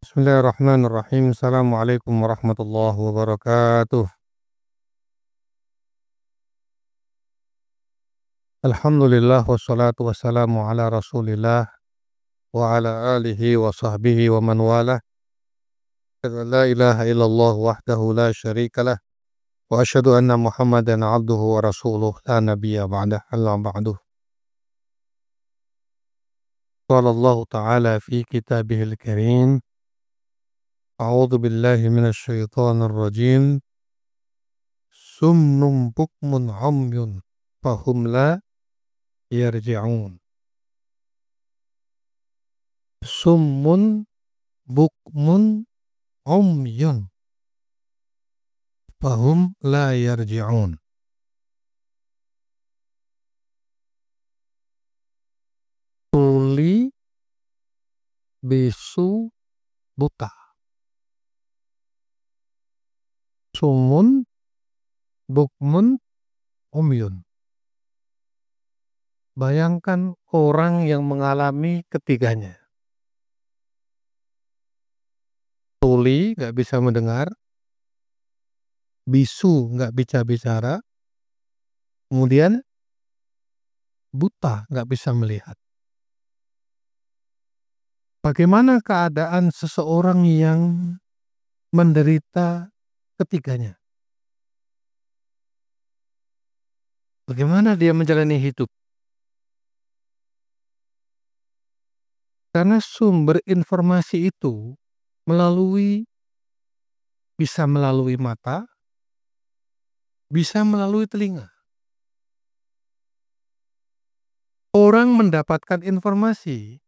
Bismillahirrahmanirrahim. Assalamualaikum warahmatullahi wabarakatuh. Alhamdulillah wassalatu wassalamu ala Rasulillah wa ala alihi wa sahbihi wa man walah. Asyhadu an la ilaha illallah wahdahu la syarikalah wa asyhadu anna Muhammadan abduhu wa rasuluh la nabiyya ba'dah. Amma ba'du. Qala Allah ta'ala fi kitabihil karim. A'udzu billahi minasy syaithanir rajim. Summun bukmun 'umyun fahum la yarji'un. Summun bukmun umyun fahum la yarji'un. Tuli, bisu, buta. Sumun, bukmun, umyun. Bayangkan orang yang mengalami ketiganya. Tuli nggak bisa mendengar, bisu nggak bisa bicara, kemudian buta nggak bisa melihat. Bagaimana keadaan seseorang yang menderita ketiganya? Bagaimana dia menjalani hidup? Karena sumber informasi itu bisa melalui mata, bisa melalui telinga. Orang mendapatkan informasi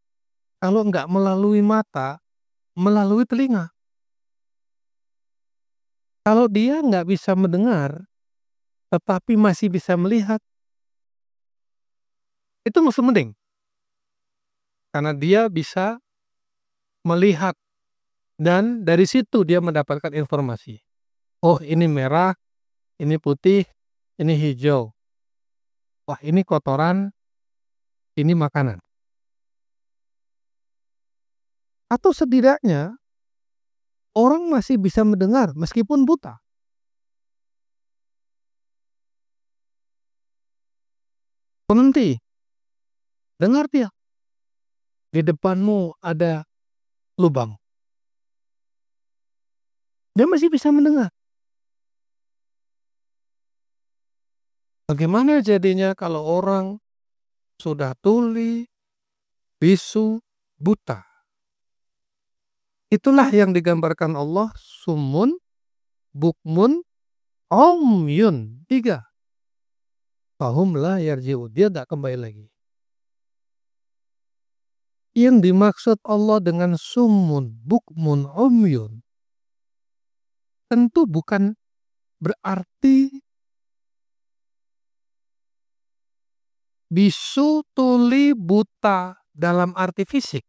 kalau nggak melalui mata, melalui telinga. Kalau dia nggak bisa mendengar, tetapi masih bisa melihat, itu masih mending. Karena dia bisa melihat dan dari situ dia mendapatkan informasi. Oh, ini merah, ini putih, ini hijau. Wah, ini kotoran, ini makanan. Atau setidaknya orang masih bisa mendengar meskipun buta. Penghenti, dengar dia. Di depanmu ada lubang. Dia masih bisa mendengar. Bagaimana jadinya kalau orang sudah tuli, bisu, buta? Itulah yang digambarkan Allah, sumun, bukmun, umyun. 3. Fahum la yarji'un. Dia tidak kembali lagi. Yang dimaksud Allah dengan sumun, bukmun, umyun tentu bukan berarti bisu, tuli, buta dalam arti fisik.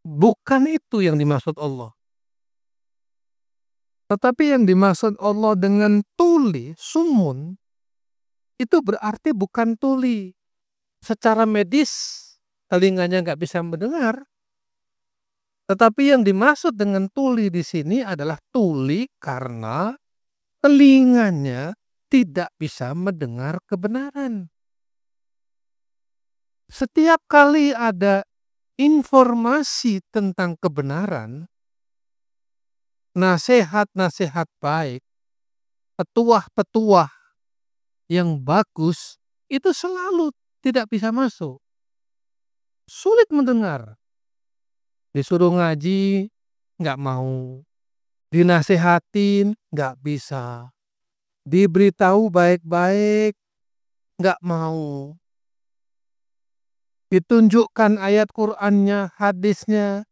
Bukan itu yang dimaksud Allah. Tetapi yang dimaksud Allah dengan tuli, sumun, itu berarti bukan tuli. Secara medis, telinganya nggak bisa mendengar. Tetapi yang dimaksud dengan tuli di sini adalah tuli karena telinganya tidak bisa mendengar kebenaran. Setiap kali ada informasi tentang kebenaran, nasihat-nasihat baik, petuah-petuah yang bagus, itu selalu tidak bisa masuk. Sulit mendengar. Disuruh ngaji, nggak mau. Dinasehatin, nggak bisa. Diberitahu baik-baik, nggak mau. Ditunjukkan ayat Qur'annya, hadisnya,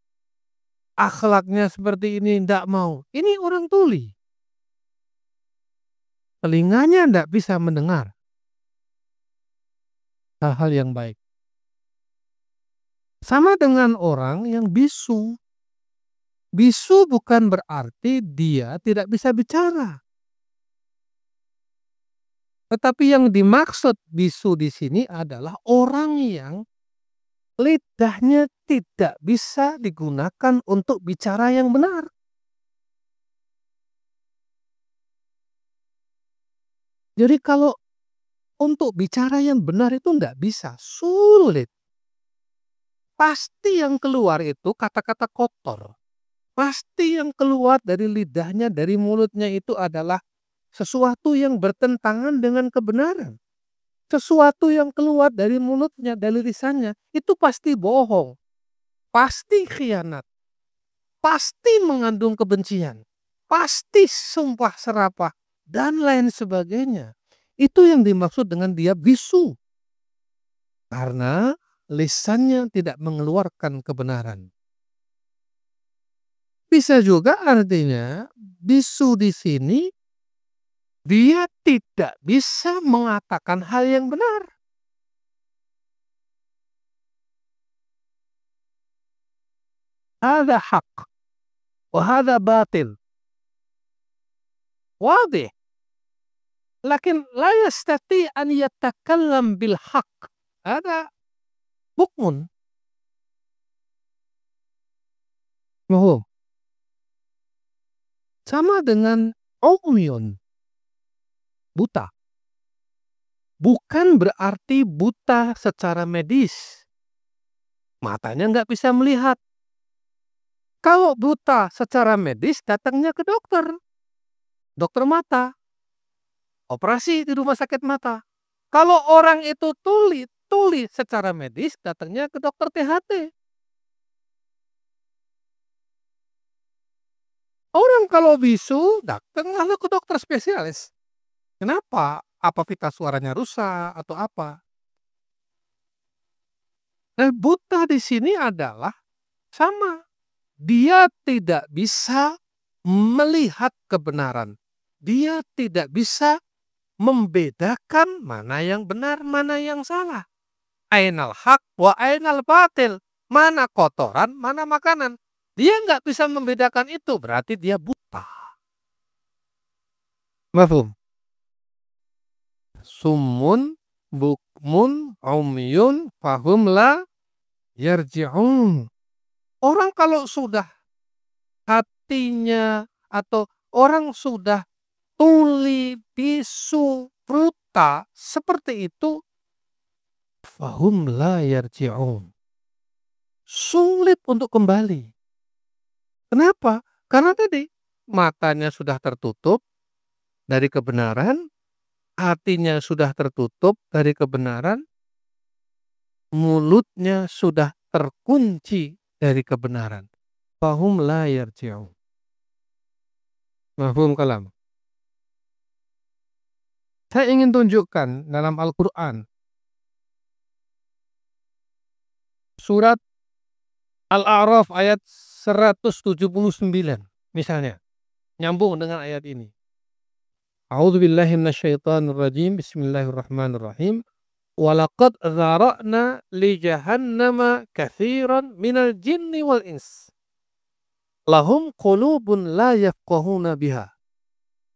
akhlaknya seperti ini, nggak mau. Ini orang tuli. Telinganya nggak bisa mendengar hal-hal yang baik. Sama dengan orang yang bisu. Bisu bukan berarti dia tidak bisa bicara. Tetapi yang dimaksud bisu di sini adalah orang yang lidahnya tidak bisa digunakan untuk bicara yang benar. Jadi kalau untuk bicara yang benar itu nggak bisa, sulit. Pasti yang keluar itu kata-kata kotor. Pasti yang keluar dari lidahnya, dari mulutnya itu adalah sesuatu yang bertentangan dengan kebenaran. Sesuatu yang keluar dari mulutnya, dari lisannya, itu pasti bohong, pasti khianat, pasti mengandung kebencian, pasti sumpah serapah, dan lain sebagainya. Itu yang dimaksud dengan dia bisu. Karena lisannya tidak mengeluarkan kebenaran. Bisa juga artinya bisu di sini dia tidak bisa mengatakan hal yang benar. Hada hak wa hada batil. Wadih. Lakin la yastati an yatakallam bil haq. Ada bukmun. Mahum. Sama dengan umyun. Buta. Bukan berarti buta secara medis. Matanya nggak bisa melihat. Kalau buta secara medis datangnya ke dokter. Dokter mata. Operasi di rumah sakit mata. Kalau orang itu tuli secara medis datangnya ke dokter THT. Orang kalau bisu datang lalu ke dokter spesialis. Kenapa? Apa pita suaranya rusak atau apa? Nah, buta di sini adalah sama. Dia tidak bisa melihat kebenaran. Dia tidak bisa membedakan mana yang benar, mana yang salah. Ainal haq wa ainal batil. Mana kotoran, mana makanan. Dia nggak bisa membedakan itu, berarti dia buta. Mafhum? Summun, bukmun, umyun, fahum la yarji'un. Orang kalau sudah hatinya atau orang sudah tuli, bisu, buta seperti itu, fahum la yarji'un. Sulit untuk kembali. Kenapa? Karena tadi matanya sudah tertutup dari kebenaran, hatinya sudah tertutup dari kebenaran, mulutnya sudah terkunci dari kebenaran. Fahum la yarji'un. Mafhum kalam. Saya ingin tunjukkan dalam Al-Quran. Surat Al-A'raf ayat 179 misalnya. Nyambung dengan ayat ini. A'udzubillahi minasyaitonir rajim. Bismillahirrahmanirrahim. Walaqad dzara'na li jahannama katsiran minal jinni wal ins. Lahum qulubun la yafqahuna biha.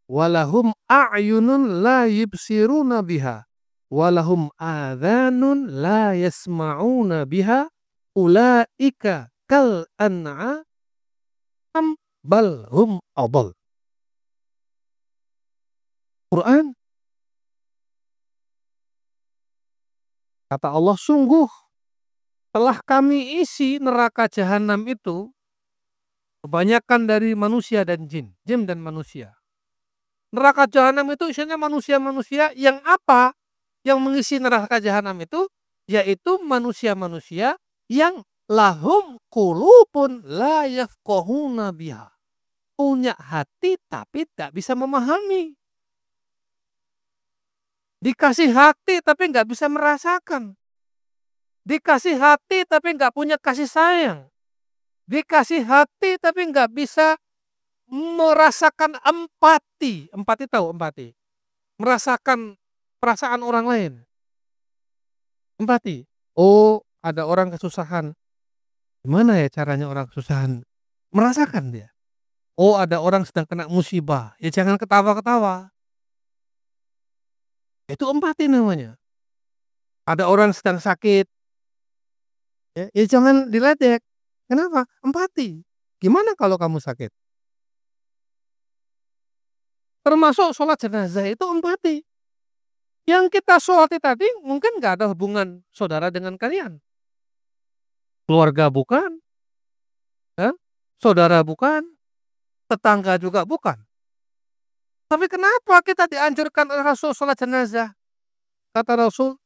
Walahum a'yunun la yubsiruna biha. Walahum adhanun la yasma'una biha. Ulaika kal an'am bal hum adall. Quran, kata Allah, sungguh telah kami isi neraka jahanam itu kebanyakan dari manusia dan jin dan manusia. Neraka jahanam itu isinya manusia-manusia yang apa? Yang mengisi neraka jahanam itu yaitu manusia-manusia yang lahum qulubun la yafqahuna biha. Punya hati tapi tak bisa memahami. Dikasih hati tapi nggak bisa merasakan. Dikasih hati tapi nggak punya kasih sayang. Dikasih hati tapi nggak bisa merasakan empati. Empati tahu empati? Merasakan perasaan orang lain. Empati. Oh, ada orang kesusahan. Gimana ya caranya orang kesusahan? Merasakan dia. Oh, ada orang sedang kena musibah. Ya jangan ketawa-ketawa. Itu empati namanya. Ada orang sedang sakit. Ya jangan diledek. Kenapa? Empati. Gimana kalau kamu sakit? Termasuk sholat jenazah itu empati. Yang kita sholati tadi mungkin nggak ada hubungan saudara dengan kalian. Keluarga bukan, ya? Saudara bukan, tetangga juga bukan. Tapi kenapa kita dianjurkan oleh Rasul sholat jenazah? Kata Rasul,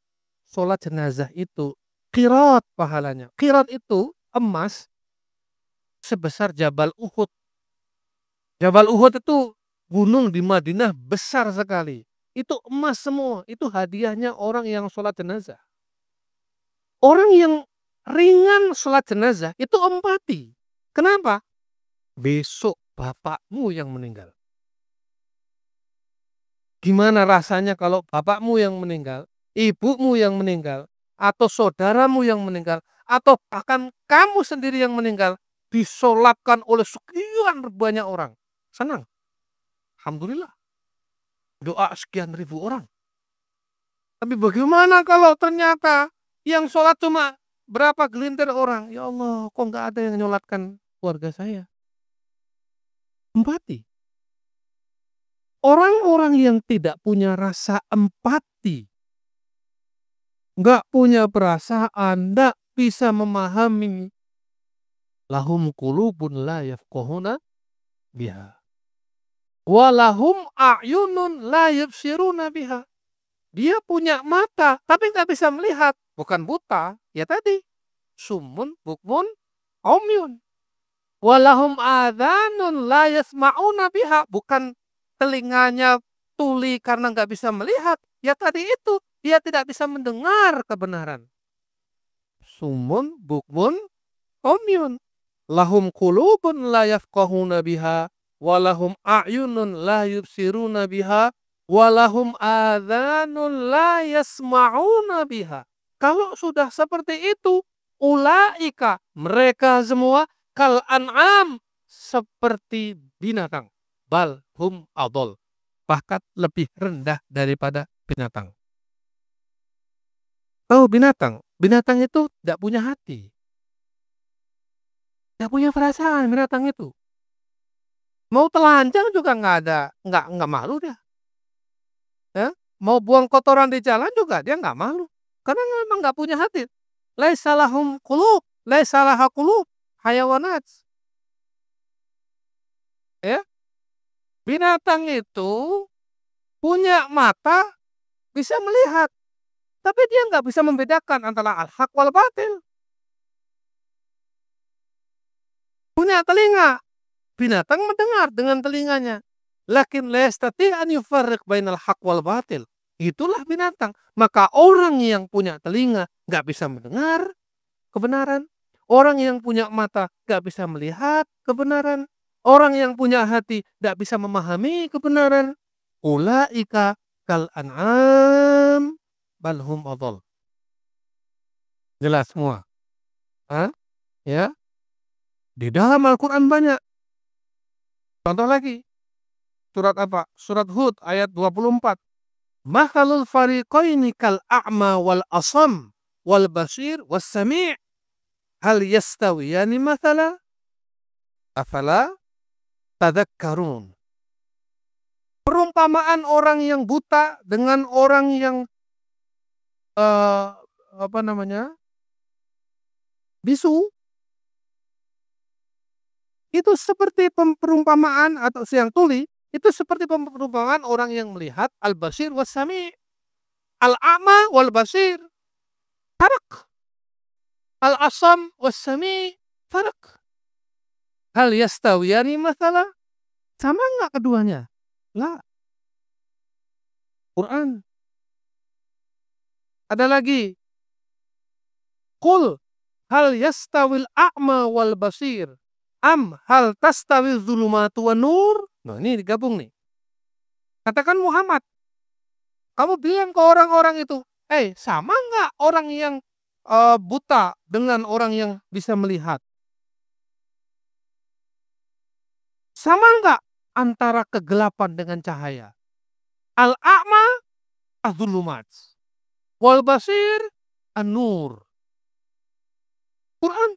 sholat jenazah itu qirat pahalanya. Qirat itu emas sebesar Jabal Uhud. Jabal Uhud itu gunung di Madinah besar sekali. Itu emas semua. Itu hadiahnya orang yang sholat jenazah. Orang yang ringan sholat jenazah itu empati. Kenapa? Besok bapakmu yang meninggal. Gimana rasanya kalau bapakmu yang meninggal, ibumu yang meninggal, atau saudaramu yang meninggal, atau bahkan kamu sendiri yang meninggal, disolatkan oleh sekian banyak orang. Senang. Alhamdulillah. Doa sekian ribu orang. Tapi bagaimana kalau ternyata yang sholat cuma berapa gelintir orang? Ya Allah, kok nggak ada yang nyolatkan keluarga saya? Empati. Orang-orang yang tidak punya rasa empati, nggak punya perasaan, nggak bisa memahami, lahum qulubun la yafqahuna biha, walahum a'yunun la yubsiruna biha. Dia punya mata, tapi nggak bisa melihat. Bukan buta, ya tadi. Sumun, bukmun, umyun. Walahum adhanun la yasma'una biha. Bukan telinganya tuli karena nggak bisa melihat. Ya tadi itu, dia tidak bisa mendengar kebenaran. Sumun, bukmun, umyun. Lahum qulubun la yafqahuna biha. Walahum a'yunun la yubsiruna biha. Walahum adhanun la yasma'una biha. Kalau sudah seperti itu, ulaika, mereka semua kal an'am, seperti binatang. Bal hum adol, bahkan lebih rendah daripada binatang. Tahu binatang? Binatang itu tidak punya hati. Tidak punya perasaan binatang itu. Mau telanjang juga nggak ada, nggak malu dia. Ya? Mau buang kotoran di jalan juga dia nggak malu. Karena memang nggak punya hati. Laisa lahum qulub, laisa laha qulub, hayawanat. Ya? Binatang itu punya mata, bisa melihat, tapi dia nggak bisa membedakan antara al-haq wal batil. Punya telinga, binatang mendengar dengan telinganya. Lakin la yastati' an yufarriq bainal haq wal batil. Itulah binatang. Maka orang yang punya telinga nggak bisa mendengar kebenaran. Orang yang punya mata nggak bisa melihat kebenaran. Orang yang punya hati nggak bisa memahami kebenaran. Ulaika kal an'am balhum adol. Jelas semua. Hah? Ya. Di dalam Al-Quran banyak. Contoh lagi. Surat apa? Surat Hud ayat 24. Makhalul fariqaini kal a'ma wal asam wal basir was sami'. Hal yastawiyani mathala? Afala tadakkarun. Perumpamaan orang yang buta dengan orang yang apa namanya? Bisu. Itu seperti perumpamaan atau yang tuli, itu seperti perumpamaan orang yang melihat al-basir was sami'. Al-a'ma wal basir farak. Al-asam was sami' farak. Hal yastawiyani mathala? Sama enggak keduanya? Lah. Quran. Ada lagi. Qul hal yastawil a'ma wal basir am hal tastawil zulumatu wan nur? Nah, ini digabung nih. Katakan Muhammad, kamu bilang ke orang-orang itu, sama enggak orang yang buta dengan orang yang bisa melihat? Sama enggak antara kegelapan dengan cahaya? Al-a'ma az-zulumat wal basir an-nur. Quran.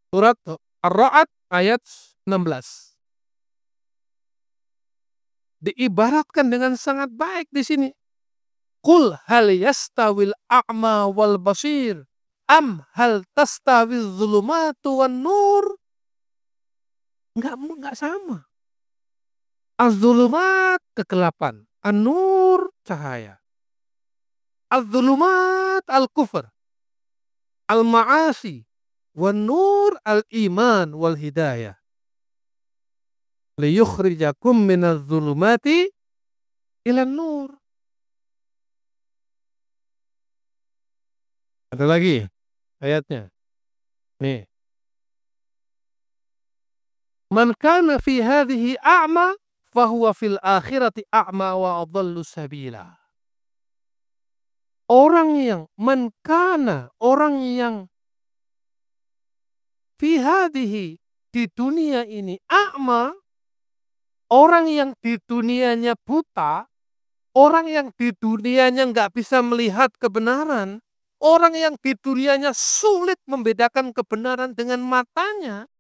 Surat Ar-Ra'd ayat 16. Diibaratkan dengan sangat baik di sini. Qul hal yastawil a'ma wal basir am hal tastawil zulumatu wan nur. Enggak sama. Az-zulumat kegelapan, an-nur cahaya. Az-zulumat al-kufr, al-ma'asi, wan nur al-iman wal hidayah. Liyukhrijakum minaz zulumati ilan nur. Ada lagi ayatnya. Nih. Man kana fi hadhihi a'ma fahuwa fil akhirati a'ma wa adallu sabila. Orang yang orang yang fi hadhihi di dunia ini a'ma, orang yang di dunianya buta, orang yang di dunianya nggak bisa melihat kebenaran, orang yang di dunianya sulit membedakan kebenaran dengan matanya,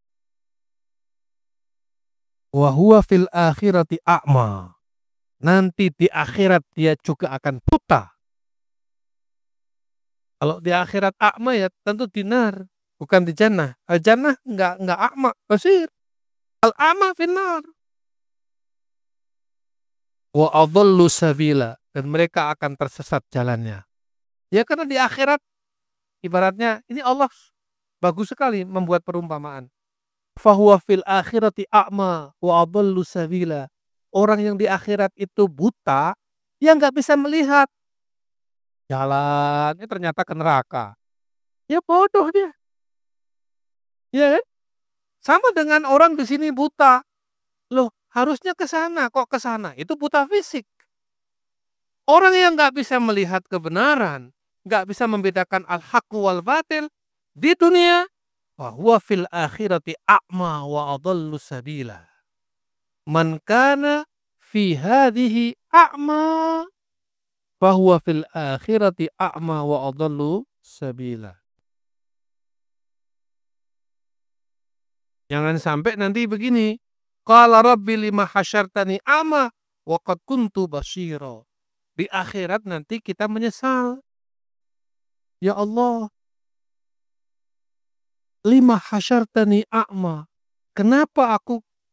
wa huwa fil akhirati a'ma. Nanti di akhirat dia juga akan buta. Kalau di akhirat a'ma ya tentu dinar, bukan di jannah. Al-jannah enggak a'ma, basir. Al-a'ma finnar. Wa adallu sabila, dan mereka akan tersesat jalannya. Ya karena di akhirat ibaratnya ini Allah bagus sekali membuat perumpamaan. Fahuwa fil akhirati a'ma wa adallu sabila. Orang yang di akhirat itu buta, yang nggak bisa melihat jalan, ternyata ke neraka. Ya bodoh dia. Ya kan? Sama dengan orang di sini buta. Loh, harusnya ke sana, kok ke sana? Itu buta fisik. Orang yang nggak bisa melihat kebenaran, nggak bisa membedakan al-haq wal batil di dunia, bahwa fil akhirati a'ma wa adallu sabila. Man kana fi hadhihi a'ma bahwa fil akhirati a'ma wa adallu sabila. Jangan sampai nanti begini. Qala rabbi lima hasyartani a'ma wa qad kuntu basira. Di akhirat nanti kita menyesal. Ya Allah, lima hasyartani a'ma. Kenapa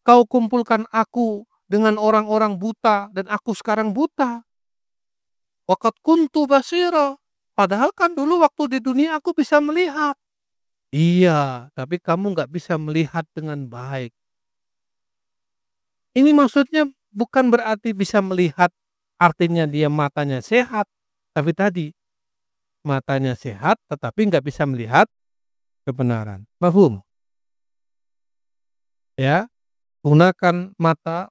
kau kumpulkan aku dengan orang-orang buta dan aku sekarang buta? Wa qad kuntu basira. Padahal kan dulu waktu di dunia aku bisa melihat. Iya, tapi kamu nggak bisa melihat dengan baik. Ini maksudnya bukan berarti bisa melihat, artinya dia matanya sehat. Tapi tadi, matanya sehat tetapi nggak bisa melihat kebenaran. Paham? Ya, gunakan mata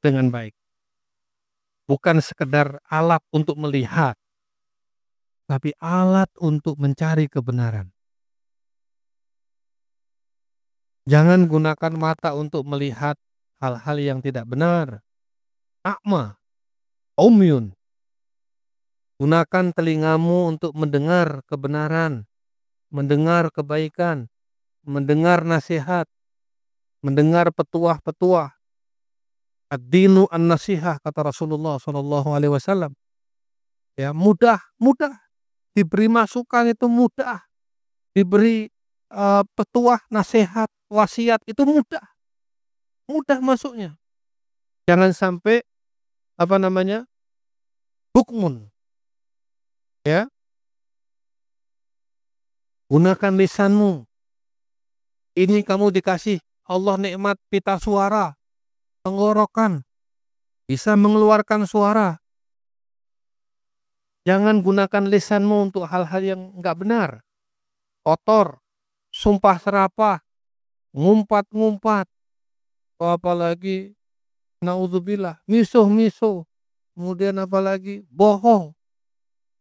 dengan baik. Bukan sekedar alat untuk melihat, tapi alat untuk mencari kebenaran. Jangan gunakan mata untuk melihat hal-hal yang tidak benar. A'ma, umyun. Gunakan telingamu untuk mendengar kebenaran, mendengar kebaikan, mendengar nasihat, mendengar petuah-petuah. Ad-dinu an-nasihah, kata Rasulullah SAW. Ya, mudah. Diberi masukan itu mudah. Diberi petuah, nasihat, wasiat itu mudah masuknya. Jangan sampai bukmun. Ya, gunakan lisanmu. Ini kamu dikasih Allah nikmat pita suara, tenggorokan, bisa mengeluarkan suara. Jangan gunakan lisanmu untuk hal-hal yang nggak benar, kotor, sumpah serapah, ngumpat-ngumpat, apalagi naudzubillah, misuh-misuh, kemudian apalagi bohong,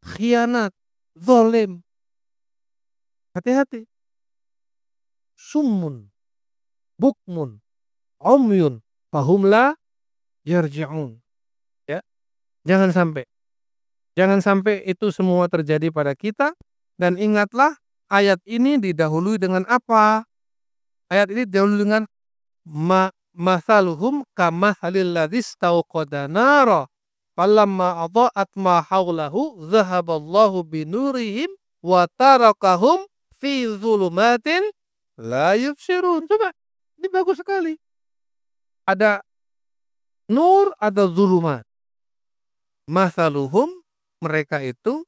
khianat, zalim. Hati-hati. Summun, bukmun, umyun, fahum la yarji'un. Ya, jangan sampai itu semua terjadi pada kita. Dan ingatlah, ayat ini didahului dengan apa? Ayat ini didahului dengan masaluhum kamathalil ladzi istauqada nara falamma adha'at ma haulahu dhahaballahu binurihim wa tarakahum fi dzulumatin la yubsirun. Coba, ini bagus sekali. Ada nur, ada zulumat. Masaluhum, mereka itu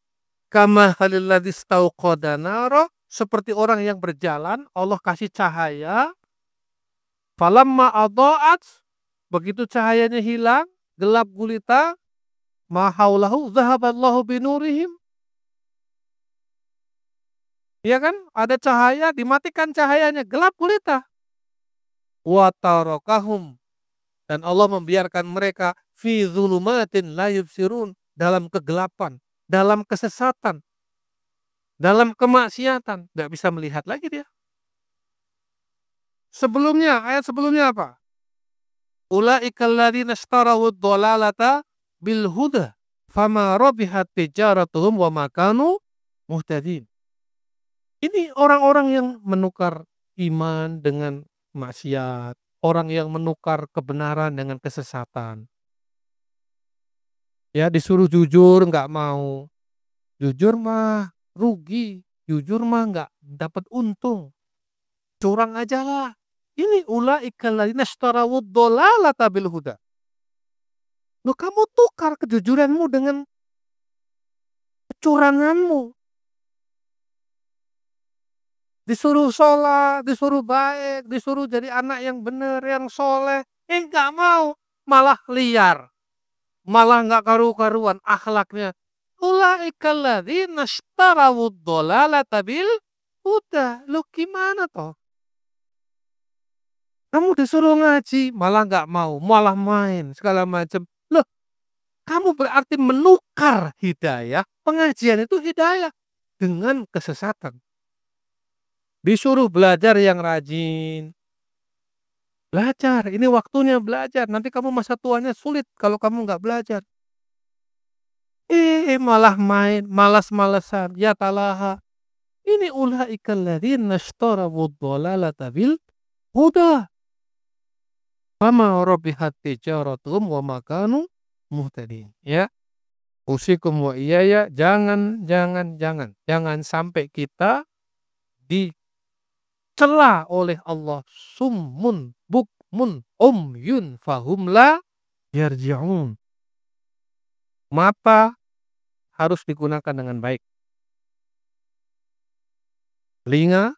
kama halilladzi istauqada nara, seperti orang yang berjalan, Allah kasih cahaya, falamma adha'at, begitu cahayanya hilang, gelap gulita, ma haulahu dzahaballahu binurihim. Ya kan? Ada cahaya, dimatikan cahayanya, gelap gulita. Wa tarakahum, dan Allah membiarkan mereka fi dzulumatin la yubsirun, dalam kegelapan, dalam kesesatan, dalam kemaksiatan, nggak bisa melihat lagi dia. Sebelumnya, ayat sebelumnya apa? Ulaikal ladzina ishtarawud dhalalata bil huda fama rabihat tijaratuhum wa ma kanu muhtadin. Ini orang-orang yang menukar iman dengan maksiat, orang yang menukar kebenaran dengan kesesatan. Ya, disuruh jujur nggak mau. Jujur mah rugi, jujur mah nggak dapat untung. Curang aja lah. Ini ulaikal ladzina ishtarawud dhalalata bil huda. Loh, kamu tukar kejujuranmu dengan kecuranganmu. Disuruh sholat, disuruh baik, disuruh jadi anak yang benar, yang soleh. Nggak mau. Malah liar. Malah nggak karu-karuan akhlaknya. Ulaikal ladzina ishtarawud dhalalata bil huda. Loh, gimana toh? Kamu disuruh ngaji, malah nggak mau, malah main, segala macam. Loh, kamu berarti menukar hidayah, pengajian itu hidayah, dengan kesesatan. Disuruh belajar yang rajin. Belajar, ini waktunya belajar. Nanti kamu masa tuanya sulit kalau kamu nggak belajar. Malah main, malas-malesan, ya talaha. Ini ulaikal ladzina ishtarawud dhalalata bil huda. Fama rabihat tijaratuhum wa ma kanu muhtadin. Ya, usikum wa iyaya, jangan sampai kita dicela oleh Allah. Summun bukmun umyun fahum la yarji'un. Mata harus digunakan dengan baik. Telinga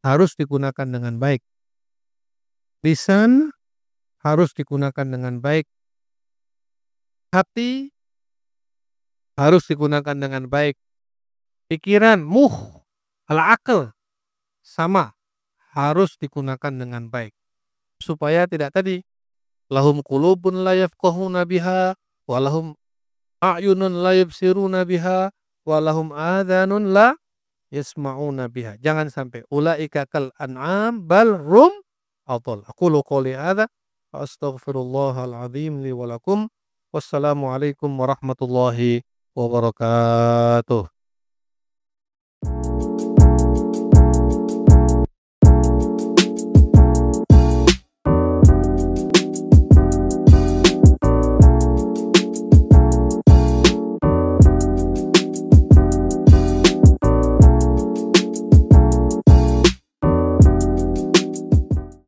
harus digunakan dengan baik. Lisan harus digunakan dengan baik. Hati harus digunakan dengan baik. Pikiran, al-aql, sama, harus digunakan dengan baik. Supaya tidak tadi, lahum qulubun la yafqahuna biha, walahum a'yunun la yubsiruna biha, walahum adhanun la yasma'una biha. Jangan sampai ulaika kal an'am bal rum adall. Aqulu qouli hadza wa astaghfirullahal azim li wa lakum. Wassalamu alaikum warahmatullahi wabarakatuh.